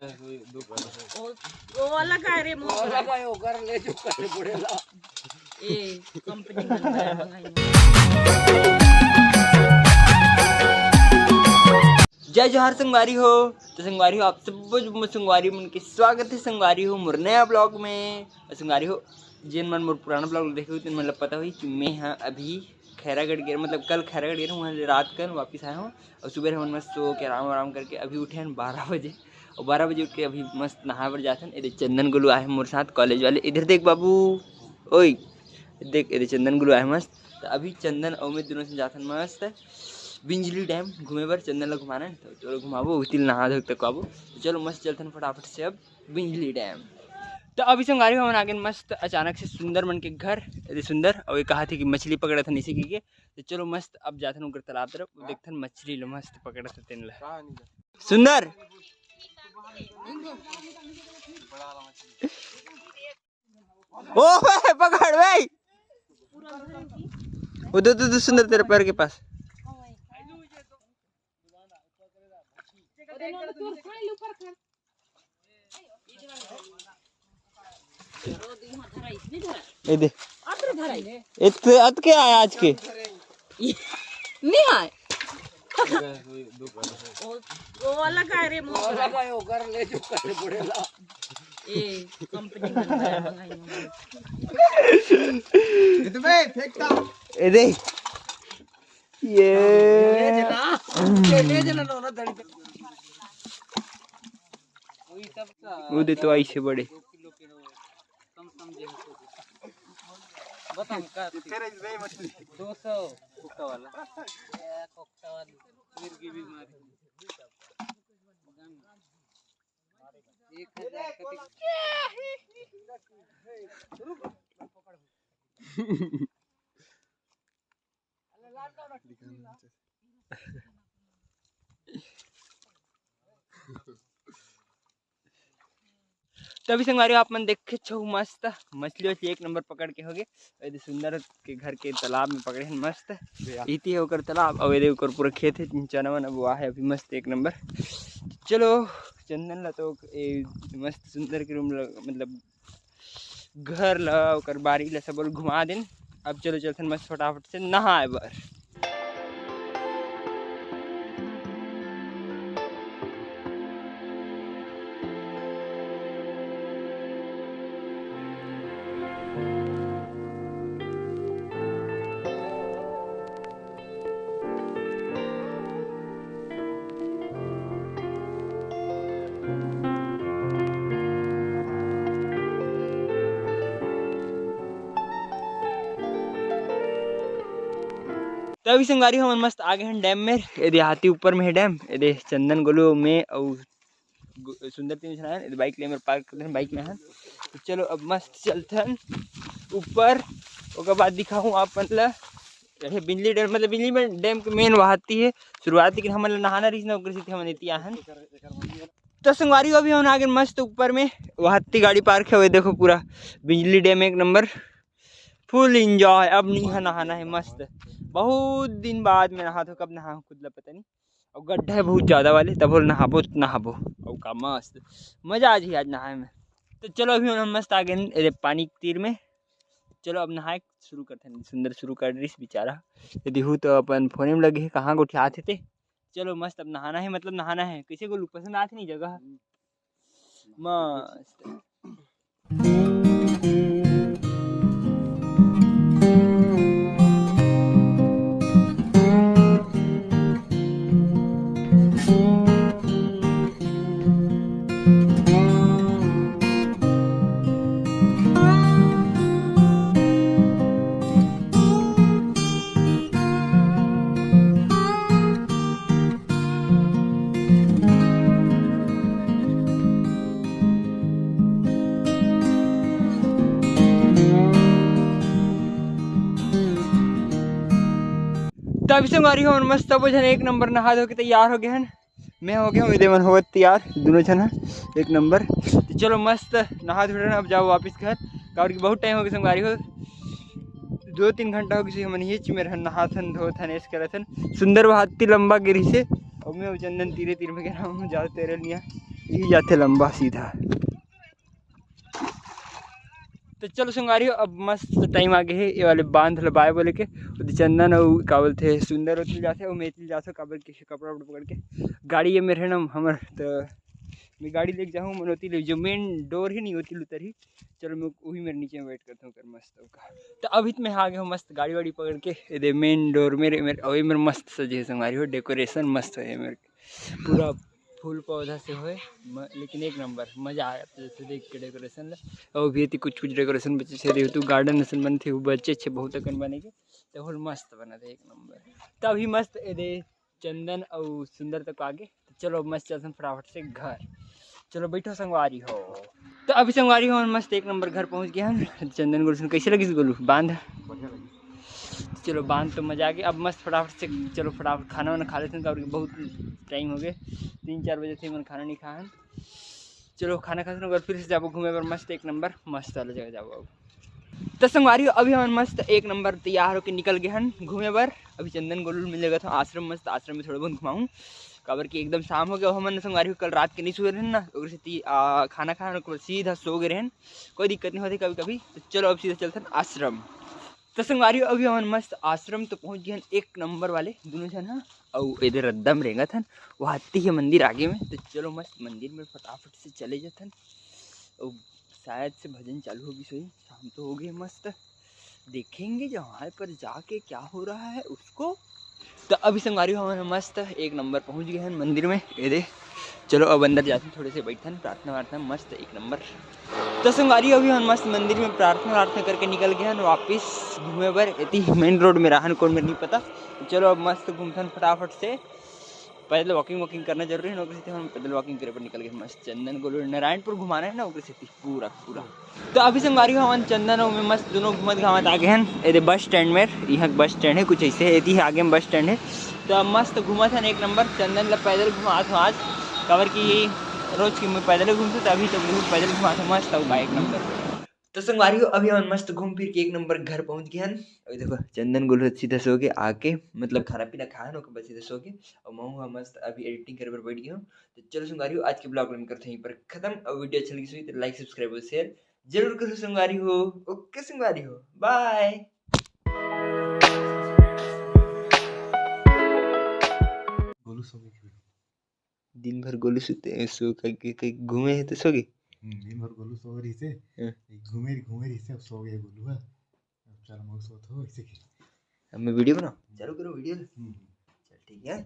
वो वाला काय रे वो वाला काय हो कर ले जो कर पड़ेला ए कंपनी मंगाई। जय जोहार संगवारी हो। तो संगवारी हो आप सब संगवारी मन के स्वागत है संगवारी हो मोर नया ब्लॉग में। संगवारी हो जिन मन मोर पुराना ब्लॉग देखे हो तो मतलब पता हुई कि मैं हाँ अभी खैरागढ़ गया, मतलब कल खैरागढ़ गया हूँ, वहाँ रात कर वापस आया हूँ और सुबह हम मस्त सो के आराम करके अभी उठे हैं 12 बजे और 12 बजे उठ के अभी मस्त नहा पर जाते हैं। इधर चंदन गुलू आए मोर साथ कॉलेज वाले। इधर देख बाबू, ओई देख इधर चंदन गुलू आए मस्त। तो अभी चंदन और मैं दोनों से जाते हैं मस्त बिंजली डैम घूमे बर। चंदन ला घुमाना है तो चलो घुमाबो, उस नहा धो तक आबो। तो चलो मस्त चलते हैं फटाफट से अब बिंजली डैम। तो अभी संगारी हम आगे मस्त अचानक से सुंदर मन के घर सुंदर और ये कहा थी कि मछली पकड़ा था नीचे की। तो चलो मस्त अब जाते हैं तालाब तरफ, देखते हैं मछली लो मस्त पकड़ा था तेन ला सुंदर। ओ पकड़ भाई उधर तो सुंदर तेरे पैर के पास। ये दे अत के आया आज के नहीं आए वो वाला काय रे वो वाला काय हो कर ले जो कर पड़ेला ए कंपनी मंगाई। इतने फेंकता ये दे ये ले जना ना दड़ी वही सब का वो दे तो ऐसे बड़े बताओ का तेरे वे मछली 200 कुक्का वाला कुक्का वाली मिर्गी भी मारी 1000 तभी संगवारी आप मन देखे छो मस्त मछली वछली एक नंबर पकड़ के हो गए। सुंदर के घर के तालाब में पकड़े हैं मस्त इति है ओकर तालाब और ये पूरा खेत है चना वना बुआ है अभी मस्त एक नंबर। चलो चंदन ला तो मस्त सुंदर के रूम मतलब घर ला ओकर बारी ला सब घुमा देन। अब चलो चलते मस्त फटाफट से नहाए बर। तो अभी संगवारी हम मस्त आगे हैं डैम में। ये देहाती ऊपर में है डैम। ये चंदन गोलू में और सुंदर तीन जन है बाइक ले मेरे पार्क करते हैं बाइक में है। तो चलो अब मस्त चलते हैं ऊपर। उसके बाद दिखाऊँ आप मतलब ये बिजली डैम मतलब बिजली डैम के मेन वहाती है शुरुआत, लेकिन हम नहाना रही ना हम नीति आहन। तो संगवारी अभी हम आगे मस्त ऊपर में वहाती गाड़ी पार्क है। वो देखो पूरा बिजली डैम एक नंबर फुल इंजॉय। अब नहीं है नहाना है मस्त, बहुत दिन बाद में नहा तो कब नहा खुद ला पता नहीं। और गड्ढा है बहुत ज़्यादा वाले तब नहाबो और का मस्त मज़ा आज ही आज नहाए में। तो चलो अभी हम मस्त आ गए पानी के तीर में। चलो अब नहाए शुरू करते हैं। सुंदर शुरू कर रही बेचारा यदि हूँ तो अपन फोन में लगे कहाँ को उठाते थे। चलो मस्त अब नहाना है, मतलब नहाना है। किसी को पसंद आती नहीं जगह मस्त। तब से हमारी हो मस्त सब जन एक नंबर नहा धो के तैयार हो गए हैं। मैं हो गया हूँ इधर हो तैयार दोनों जन एक नंबर। तो चलो मस्त नहा धो अब जाओ वापस घर। कारण कि बहुत टाइम हो गया संगवारी हो 2-3 घंटा हो गई हम ये मेरे नहा थन धो थन ऐसे करे थन। सुंदर हाथी लंबा गिरी से और मैं चंदन तीरे तीर में गया हूँ ज़्यादा तेरे लिया यही जाते लंबा सीधा। तो चलो संगवारियों अब मस्त टाइम आगे है ये वाले बांध लबाए बोले के चंदन और का बोलते सुंदर होती जाते और मैं जाते काबर के कपड़ा वपड़ा पकड़ के गाड़ी ये मेरे ना हमर तो मैं गाड़ी लेके जाऊँ मैं होती ले जो मेन डोर ही नहीं होती उतर ही चलो मैं वही मेरे नीचे वेट करता हूँ कर मस्त का। तो अभी तो मैं आ गया हूँ मस्त गाड़ी वाड़ी पकड़ के ये मेन डोर मेरे वही मेरे मस्त सजे है संगवारियों डेकोरेशन मस्त है मेरे पूरा फूल पौधा से होए लेकिन एक नंबर मज़ा आया जैसे देख के डेकोरेशन और भी थी कुछ डेकोरेशन बच्चे से देखो तो गार्डन असन बन थे वो बच्चे अच्छे बहुत अकन बने के तो होल मस्त बना थे एक नंबर। तो अभी मस्त दे चंदन और सुंदर तक आगे तो चलो मस्त चलते फटाफट से घर। चलो बैठो संगवारी हो। तो अभी संगवारी हो मस्त एक नंबर घर पहुंच गया हम। चंदन गोलू कैसे लगी गोलू बांध? चलो बांध तो मजा आ गया। अब मस्त फटाफट से चलो फटाफट खाना वाना खा लेते हैं क्योंकि बहुत टाइम हो गए 3-4 बजे से मैंने खाना नहीं खाया। चलो खाना खाते हैं फिर से जाओ घूमे पर मस्त एक नंबर मस्त वाला जगह जाओ। अब तो संगवारी अभी हम मस्त एक नंबर तैयार होकर निकल गए हैं घूमे पर। अभी चंदन गोलू मिलेगा था आश्रम मस्त आश्रम में थोड़ा बहुत घुमाऊँ काबर की एकदम शाम हो गया हमने संगवारी कल रात के नहीं सोए रहे ना खाना खाना सीधा सो गए रहन कोई दिक्कत नहीं होती कभी कभी। तो चलो अब सीधा चलते हैं आश्रम। तो संगवारी अभी हम मस्त आश्रम तो पहुंच गए एक नंबर वाले दोनों जन हाँ और इधर रद्दम रेंगा था वो हाथी है मंदिर आगे में। तो चलो मस्त मंदिर में फटाफट से चले जाते हैं और शायद से भजन चालू होगी सही शाम तो हो गई मस्त देखेंगे जो वहाँ पर जाके क्या हो रहा है उसको। तो अभी संगवारी हमारे मस्त एक नंबर पहुँच गए हैं मंदिर में ये दे। चलो अब अंदर जाते हैं थोड़े से बैठते हैं प्रार्थना वार्थना मस्त एक नंबर। तो संगवारी अभी हम मस्त मंदिर में प्रार्थना वार्थना करके निकल गए हैं वापस घूमे पर इतनी मेन रोड में रहन कौन में नहीं पता। चलो अब मस्त घूमते हैं फटाफट से पैदल वॉकिंग करना जरूरी है नौकरी से हम पैदल वॉकिंग करे पर निकल गए मस्त चंदन गोलू नारायणपुर घुमाना है नौकरी से पूरा। तो अभी संगवारी हम चंदन में मस्त दोनों घूमत घामत आगे हैं ये बस स्टैंड में यहाँ बस स्टैंड है कुछ ऐसे है ही आगे में बस स्टैंड है। तो मस्त घूमत है एक नंबर चंदन पैदल घुमा था आज कवर की रोज की मैं पैदल घूमते तो अभी तो पैदल घुमा था मस्त एक नंबर। तो संगवारी अभी हम मस्त घूम फिर के एक नंबर घर पहुंच गए हैं। अभी देखो चंदन गोलू सीधा सो के आके मतलब खाना पीना खाया ना बस सीधा सो के और मैं मस्त अभी एडिटिंग करे पर बैठ गया हूँ। तो चलो संगवारी आज के ब्लॉग में करते हैं यहीं पर खत्म और वीडियो अच्छा लगी तो लाइक सब्सक्राइब और शेयर जरूर करो संगवारी हो। ओके संगवारी हो बाय। गोलू सो गए दिन भर गोलू सोते सो कहीं घूमे है तो सो गए दिन भर गोलू सो रही से घूमे रही से अब सो गए गोलू अब चल मैं सो तो ऐसे अब मैं वीडियो बनाऊं चालू करो वीडियो चल ठीक है।